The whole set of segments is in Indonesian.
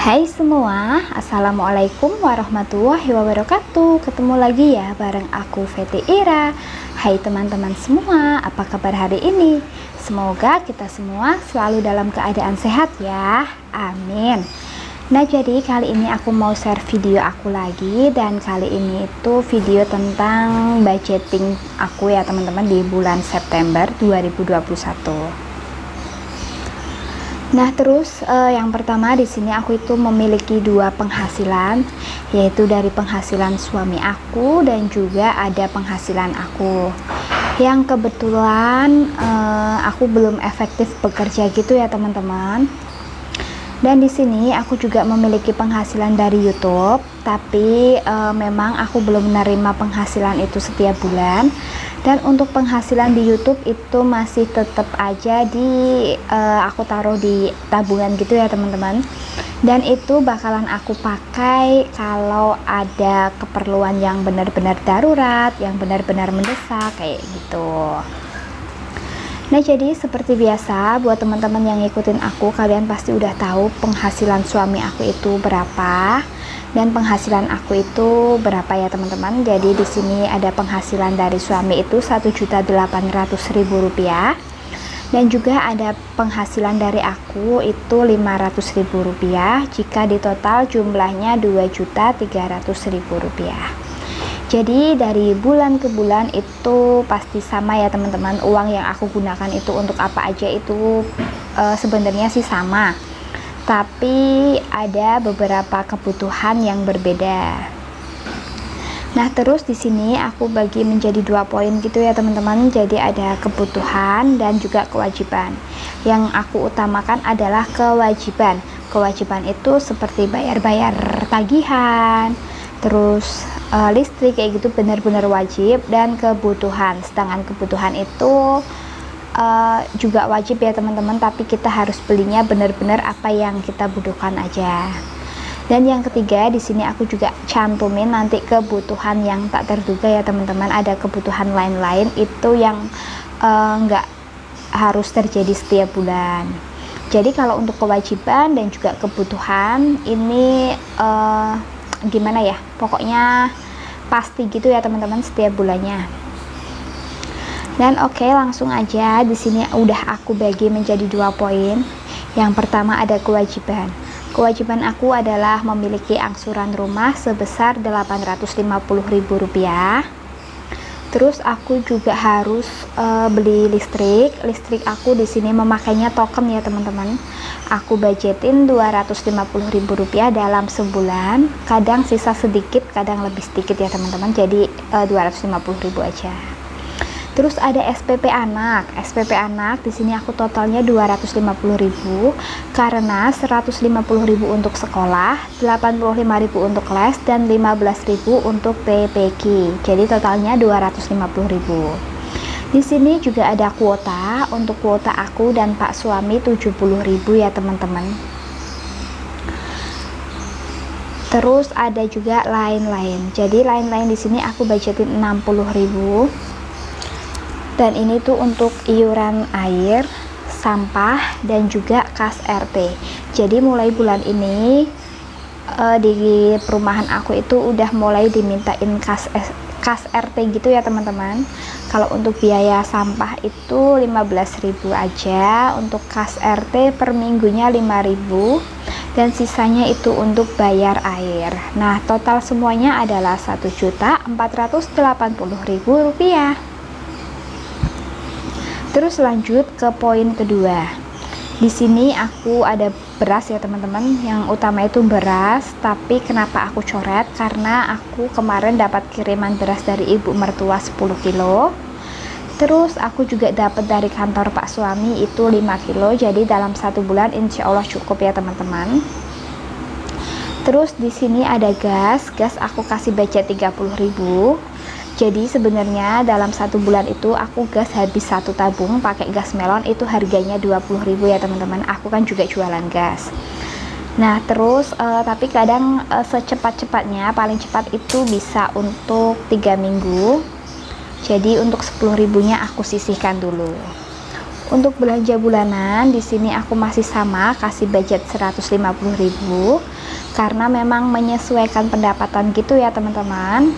Hai semua, Assalamualaikum warahmatullahi wabarakatuh. Ketemu lagi ya bareng aku Feti Ira. Hai teman-teman semua, apa kabar hari ini? Semoga kita semua selalu dalam keadaan sehat ya, amin. Nah, jadi kali ini aku mau share video aku lagi. Dan kali ini itu video tentang budgeting aku ya teman-teman di bulan September 2021. Nah, terus yang pertama di sini aku itu memiliki dua penghasilan, yaitu dari penghasilan suami aku dan juga ada penghasilan aku. Yang kebetulan aku belum efektif bekerja gitu ya teman-teman. Dan di sini aku juga memiliki penghasilan dari YouTube, tapi memang aku belum menerima penghasilan itu setiap bulan. Dan untuk penghasilan di YouTube itu masih tetap aja aku taruh di tabungan gitu ya teman-teman. Dan itu bakalan aku pakai kalau ada keperluan yang benar-benar darurat, yang benar-benar mendesak kayak gitu. Nah, jadi seperti biasa buat teman-teman yang ngikutin aku, kalian pasti udah tahu penghasilan suami aku itu berapa dan penghasilan aku itu berapa ya teman-teman. Jadi di sini ada penghasilan dari suami itu Rp1.800.000 dan juga ada penghasilan dari aku itu Rp500.000. Jika di total jumlahnya Rp2.300.000. Jadi dari bulan ke bulan itu pasti sama ya teman-teman. Uang yang aku gunakan itu untuk apa aja itu sebenarnya sih sama, tapi ada beberapa kebutuhan yang berbeda. Nah, terus di sini aku bagi menjadi 2 poin gitu ya teman-teman. Jadi ada kebutuhan dan juga kewajiban. Yang aku utamakan adalah kewajiban. Kewajiban itu seperti bayar-bayar tagihan, terus listrik kayak gitu benar-benar wajib, dan kebutuhan. Sedangkan kebutuhan itu juga wajib ya teman-teman, tapi kita harus belinya benar-benar apa yang kita butuhkan aja. Dan yang ketiga di sini aku juga cantumin nanti kebutuhan yang tak terduga ya teman-teman. Ada kebutuhan lain-lain itu yang nggak harus terjadi setiap bulan. Jadi kalau untuk kewajiban dan juga kebutuhan ini gimana ya, pokoknya pasti gitu ya teman-teman setiap bulannya. Dan oke, langsung aja di sini udah aku bagi menjadi 2 poin. Yang pertama ada kewajiban. Kewajiban aku adalah memiliki angsuran rumah sebesar Rp850.000. Terus aku juga harus beli listrik. Listrik aku di sini memakainya token ya teman-teman. Aku budgetin Rp250.000 dalam sebulan. Kadang sisa sedikit, kadang lebih sedikit ya teman-teman. Jadi Rp250.000 aja. Terus ada SPP anak. SPP anak di sini aku totalnya Rp250.000 karena Rp150.000 untuk sekolah, Rp85.000 untuk les, dan Rp15.000 untuk PPG. Jadi totalnya Rp250.000. Di sini juga ada kuota. Untuk kuota aku dan Pak suami Rp70.000 ya teman-teman. Terus ada juga lain-lain. Jadi lain-lain di sini aku budgetin Rp60.000. Dan ini tuh untuk iuran air, sampah, dan juga kas RT. Jadi mulai bulan ini di perumahan aku itu udah mulai dimintain kas RT gitu ya teman-teman. Kalau untuk biaya sampah itu Rp15.000 aja, untuk kas RT per minggunya Rp5.000, dan sisanya itu untuk bayar air. Nah, total semuanya adalah Rp1.480.000. Terus lanjut ke poin kedua. Di sini aku ada beras ya teman-teman. Yang utama itu beras, tapi kenapa aku coret? Karena aku kemarin dapat kiriman beras dari ibu mertua 10 kilo. Terus aku juga dapat dari kantor Pak suami itu 5 kilo. Jadi dalam 1 bulan insya Allah cukup ya teman-teman. Terus di sini ada gas. Gas aku kasih budget Rp30.000. Jadi sebenarnya dalam 1 bulan itu aku gas habis 1 tabung pakai gas melon, itu harganya Rp20.000 ya teman-teman. Aku kan juga jualan gas. Nah, terus tapi kadang secepat-cepatnya paling cepat itu bisa untuk 3 minggu. Jadi untuk 10.000-nya aku sisihkan dulu. Untuk belanja bulanan di sini aku masih sama kasih budget 150.000 karena memang menyesuaikan pendapatan gitu ya teman-teman.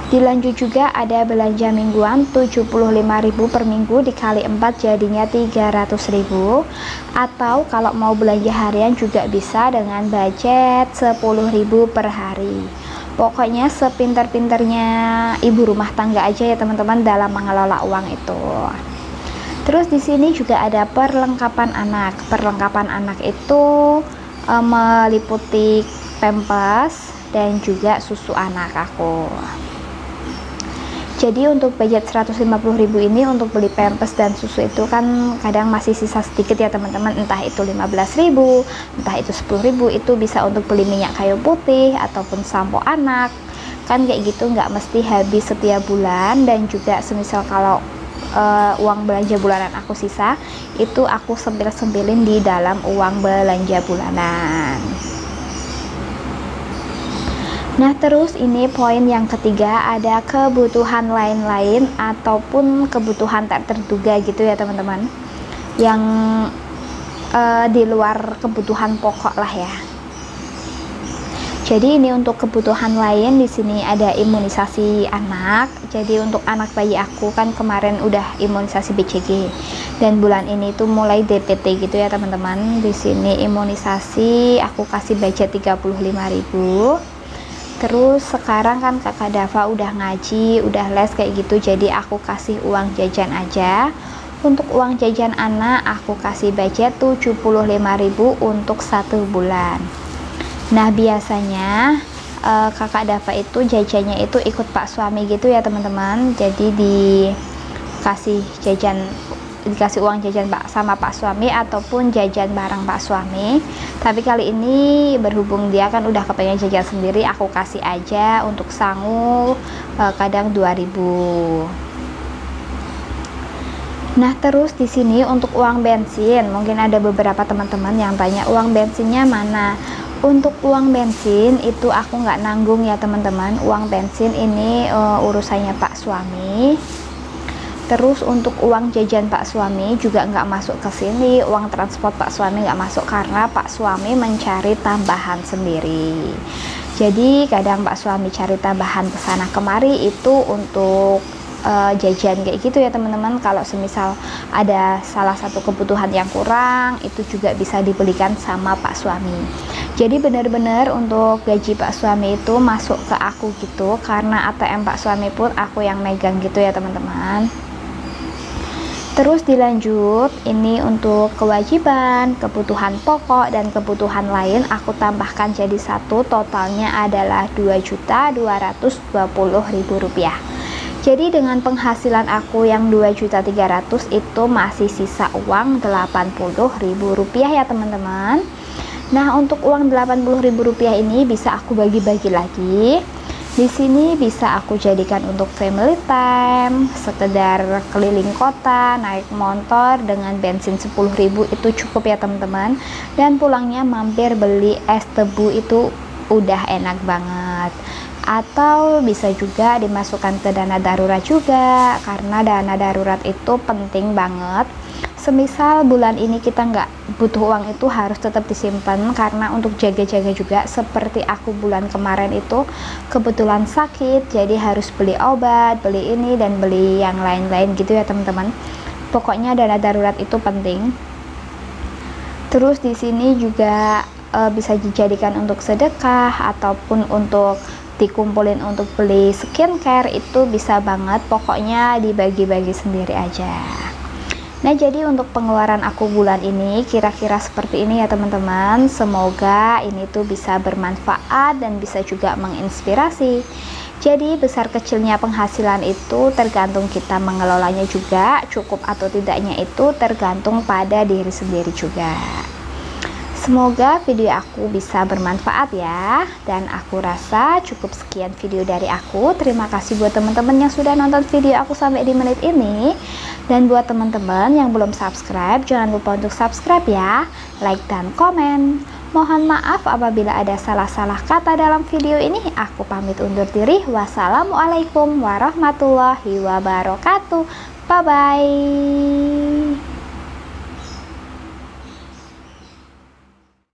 Dilanjut juga ada belanja mingguan 75.000 per minggu dikali 4 jadinya 300.000, atau kalau mau belanja harian juga bisa dengan budget 10.000 per hari. Pokoknya sepintar-pintarnya ibu rumah tangga aja ya teman-teman dalam mengelola uang itu. Terus di sini juga ada perlengkapan anak. Perlengkapan anak itu meliputi pampers dan juga susu anak aku. Jadi untuk budget 150.000 ini untuk beli pampers dan susu itu kan kadang masih sisa sedikit ya teman-teman, entah itu 15.000, entah itu 10.000, itu bisa untuk beli minyak kayu putih ataupun sampo anak. Kan kayak gitu nggak mesti habis setiap bulan, dan juga semisal kalau uang belanja bulanan aku sisa, itu aku sempil-sempilin di dalam uang belanja bulanan. Nah terus ini poin yang ketiga, ada kebutuhan lain-lain ataupun kebutuhan tak terduga gitu ya teman-teman, yang di luar kebutuhan pokok lah ya. Jadi ini untuk kebutuhan lain di sini ada imunisasi anak. Jadi untuk anak bayi aku kan kemarin udah imunisasi BCG, dan bulan ini tuh mulai DPT gitu ya teman-teman. Di sini imunisasi aku kasih budget 35.000. Terus sekarang kan kakak Dava udah ngaji, udah les kayak gitu, jadi aku kasih uang jajan aja. Untuk uang jajan anak aku kasih budget 75.000 untuk 1 bulan. Nah biasanya kakak Dava itu jajannya itu ikut pak suami gitu ya teman-teman. Jadi dikasih uang jajan sama pak suami ataupun jajan bareng pak suami. Tapi kali ini berhubung dia kan udah kepengen jajan sendiri, aku kasih aja untuk sangu kadang 2.000. Nah terus di sini untuk uang bensin, mungkin ada beberapa teman-teman yang tanya uang bensinnya mana. Untuk uang bensin itu aku nggak nanggung ya teman-teman. Uang bensin ini urusannya pak suami. Terus untuk uang jajan pak suami juga nggak masuk ke sini, uang transport pak suami nggak masuk karena pak suami mencari tambahan sendiri. Jadi kadang pak suami cari tambahan kesana kemari itu untuk jajan kayak gitu ya teman-teman. Kalau semisal ada salah satu kebutuhan yang kurang, itu juga bisa dibelikan sama pak suami. Jadi benar-benar untuk gaji pak suami itu masuk ke aku gitu, karena ATM pak suami pun aku yang megang gitu ya teman-teman. Terus dilanjut, ini untuk kewajiban, kebutuhan pokok, dan kebutuhan lain aku tambahkan jadi satu, totalnya adalah Rp2.220.000. Jadi dengan penghasilan aku yang 2.300.000 itu masih sisa uang Rp80.000 ya teman-teman. Nah untuk uang Rp80.000 ini bisa aku bagi-bagi lagi. Di sini bisa aku jadikan untuk family time, sekedar keliling kota, naik motor dengan bensin 10.000 itu cukup ya teman-teman. Dan pulangnya mampir beli es tebu itu udah enak banget. Atau bisa juga dimasukkan ke dana darurat juga, karena dana darurat itu penting banget. Semisal bulan ini kita nggak butuh uang, itu harus tetap disimpan karena untuk jaga-jaga juga. Seperti aku bulan kemarin itu kebetulan sakit, jadi harus beli obat, beli ini dan beli yang lain-lain gitu ya teman-teman. Pokoknya dana darurat itu penting. Terus di sini juga bisa dijadikan untuk sedekah ataupun untuk dikumpulin untuk beli skincare, itu bisa banget. Pokoknya dibagi-bagi sendiri aja. Nah jadi untuk pengeluaran aku bulan ini kira-kira seperti ini ya teman-teman. Semoga ini tuh bisa bermanfaat dan bisa juga menginspirasi. Jadi besar kecilnya penghasilan itu tergantung kita mengelolanya juga. Cukup atau tidaknya itu tergantung pada diri sendiri juga. Semoga video aku bisa bermanfaat ya. Dan aku rasa cukup sekian video dari aku. Terima kasih buat teman-teman yang sudah nonton video aku sampai di menit ini. Dan buat teman-teman yang belum subscribe, jangan lupa untuk subscribe ya, like dan komen. Mohon maaf apabila ada salah-salah kata dalam video ini. Aku pamit undur diri. Wassalamualaikum warahmatullahi wabarakatuh. Bye bye.